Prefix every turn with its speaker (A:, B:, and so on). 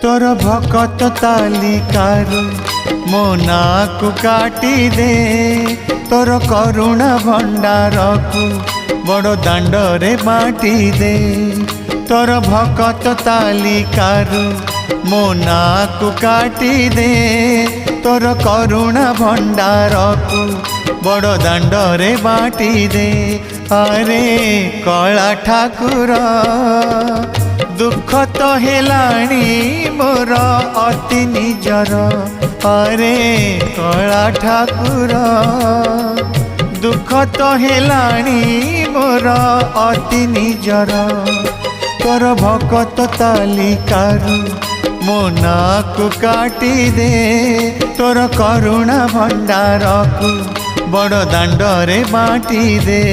A: तोर भकत तालिकारु मो नाकु काटी दे तोर करुणा भंडार को बड़ दांडरे बाटी दे तोर भकत तालिकारु मो नाकु काटी दे तोर करुणा भंडार को बड़ दांडरे बाटी दे। अरे कला ठाकुर दुख तो हेलाणी मोर अति निजर। अरे कला ठाकुर दुख तो हेलाणी मोर अति निजर। तोर भकत तालिकारु मो नाकु काटी दे तोर करुणा भंडार को बड़ दांडरे बाटी दे।